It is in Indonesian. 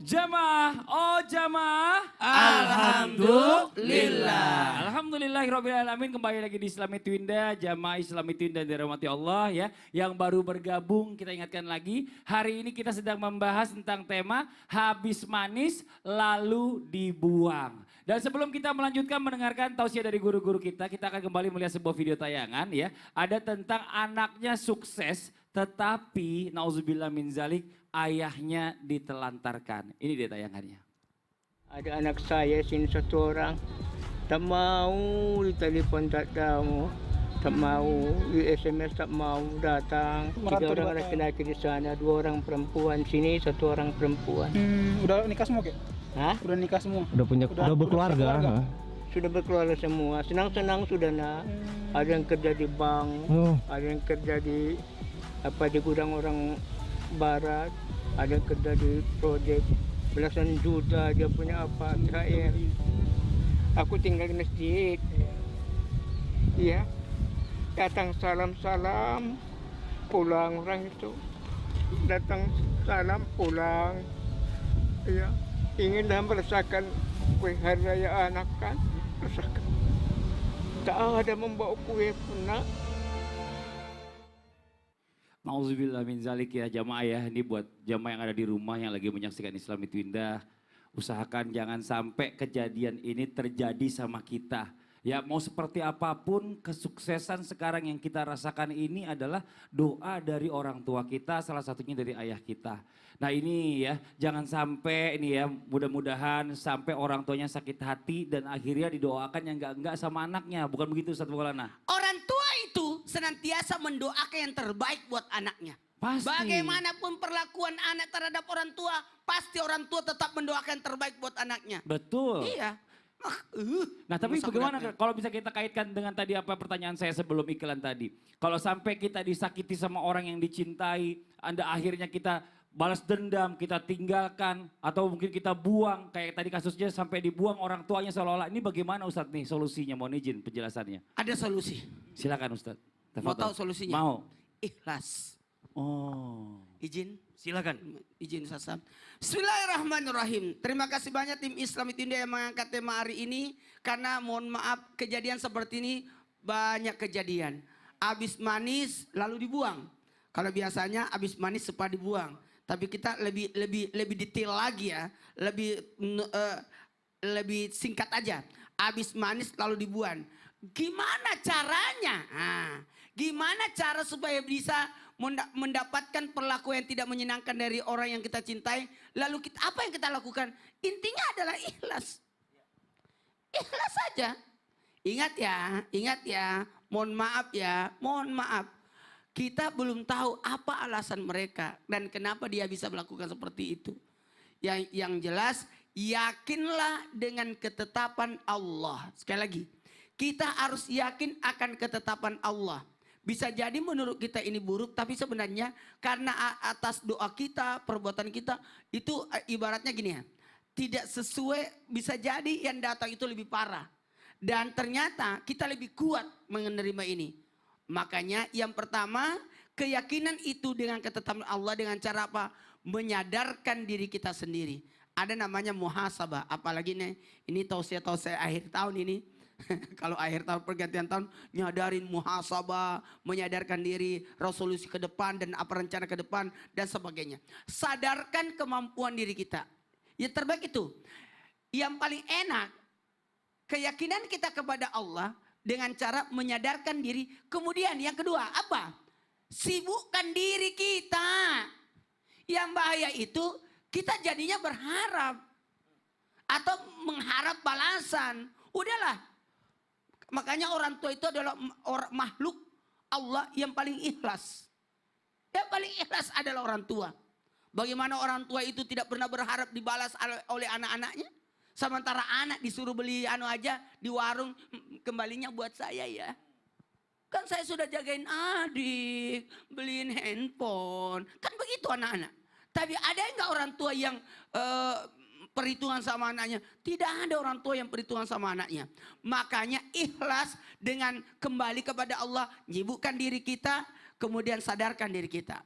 Jamaah, oh jamaah. Alhamdulillah. Alhamdulillahirrabbilalamin, kembali lagi di Islami Twinda, jamaah Islami Twinda dirahmati Allah ya. Yang baru bergabung kita ingatkan lagi, hari ini kita sedang membahas tentang tema habis manis lalu dibuang. Dan sebelum kita melanjutkan mendengarkan tausiah dari guru-guru kita akan kembali melihat sebuah video tayangan ya. Ada tentang anaknya sukses tetapi nauzubillah min zalik ayahnya ditelantarkan. Ini dia tayangannya. Ada anak saya sini satu orang, tak mau ditelepon, tak tahu, tak mau di SMS, tak mau datang. 3 orang laki-laki di sana, 2 orang perempuan sini, 1 orang perempuan. Udah nikah semua, Kek? Hah? Udah nikah semua? Udah berkeluarga. Sudah berkeluarga semua, senang-senang sudah nak. Ada yang kerja di bank, ada yang kerja di gudang orang barat, ada yang kerja di proyek belasan juta dia punya apa terakhir. Aku tinggal di masjid, iya, datang salam-salam, pulang orang itu, datang salam pulang, iya, inginlah merasakan kue hari raya anak kan, rasakan. Tak ada membawa kue pun nak. Nauzubillah min zalik ya jamaah ya. Ini buat jamaah yang ada di rumah yang lagi menyaksikan Islami Twinda. Usahakan jangan sampai kejadian ini terjadi sama kita. Ya mau seperti apapun kesuksesan sekarang yang kita rasakan ini adalah doa dari orang tua kita, salah satunya dari ayah kita. Nah ini ya jangan sampai ini ya mudah-mudahan sampai orang tuanya sakit hati dan akhirnya didoakan yang enggak sama anaknya. Bukan begitu Ustaz Maulana? Orang tua itu senantiasa mendoakan yang terbaik buat anaknya. Pasti. Bagaimanapun perlakuan anak terhadap orang tua, pasti orang tua tetap mendoakan yang terbaik buat anaknya. Betul. Iya. Nah tapi bagaimana kalau bisa kita kaitkan dengan tadi apa pertanyaan saya sebelum iklan tadi. Kalau sampai kita disakiti sama orang yang dicintai, akhirnya kita balas dendam, kita tinggalkan atau mungkin kita buang. Kayak tadi kasusnya sampai dibuang orang tuanya seolah-olah. Ini bagaimana Ustadz nih solusinya? Mohon izin penjelasannya. Ada solusi. Silakan Ustadz. Mau tahu solusinya? Mau. Ikhlas. Oh. Izin? Silakan. Izin Ustaz. Bismillahirrahmanirrahim. Terima kasih banyak tim Islami Twinda yang mengangkat tema hari ini. Karena mohon maaf kejadian seperti ini banyak kejadian. Habis manis lalu dibuang. Kalau biasanya habis manis supaya dibuang. Tapi kita lebih detail lagi ya. Lebih singkat aja. Habis manis lalu dibuang. Gimana caranya? Gimana cara supaya bisa mendapatkan perlakuan yang tidak menyenangkan dari orang yang kita cintai. Lalu apa yang kita lakukan? Intinya adalah ikhlas. Ikhlas saja. Ingat ya. Mohon maaf ya, mohon maaf. Kita belum tahu apa alasan mereka dan kenapa dia bisa melakukan seperti itu. Yang jelas yakinlah dengan ketetapan Allah. Sekali lagi, kita harus yakin akan ketetapan Allah. Bisa jadi menurut kita ini buruk, tapi sebenarnya karena atas doa kita, perbuatan kita, itu ibaratnya gini ya. Tidak sesuai, bisa jadi yang datang itu lebih parah. Dan ternyata kita lebih kuat menerima ini. Makanya yang pertama, keyakinan itu dengan ketetapan Allah dengan cara apa? Menyadarkan diri kita sendiri. Ada namanya muhasabah, apalagi nih, ini tausiah akhir tahun ini. Kalau akhir tahun pergantian tahun nyadarin muhasabah, menyadarkan diri, resolusi ke depan dan apa rencana ke depan dan sebagainya. Sadarkan kemampuan diri kita. Yang terbaik itu. Yang paling enak keyakinan kita kepada Allah dengan cara menyadarkan diri. Kemudian yang kedua apa? Sibukkan diri kita. Yang bahaya itu kita jadinya berharap atau mengharap balasan. Udahlah. Makanya orang tua itu adalah makhluk Allah yang paling ikhlas. Yang paling ikhlas adalah orang tua. Bagaimana orang tua itu tidak pernah berharap dibalas oleh anak-anaknya. Sementara anak disuruh beli aja di warung, kembalinya buat saya ya. Kan saya sudah jagain adik, beliin handphone. Kan begitu anak-anak. Tapi ada enggak orang tua yang perhitungan sama anaknya? Tidak ada orang tua yang perhitungan sama anaknya. Makanya ikhlas dengan kembali kepada Allah, nyibukkan diri kita, kemudian sadarkan diri kita.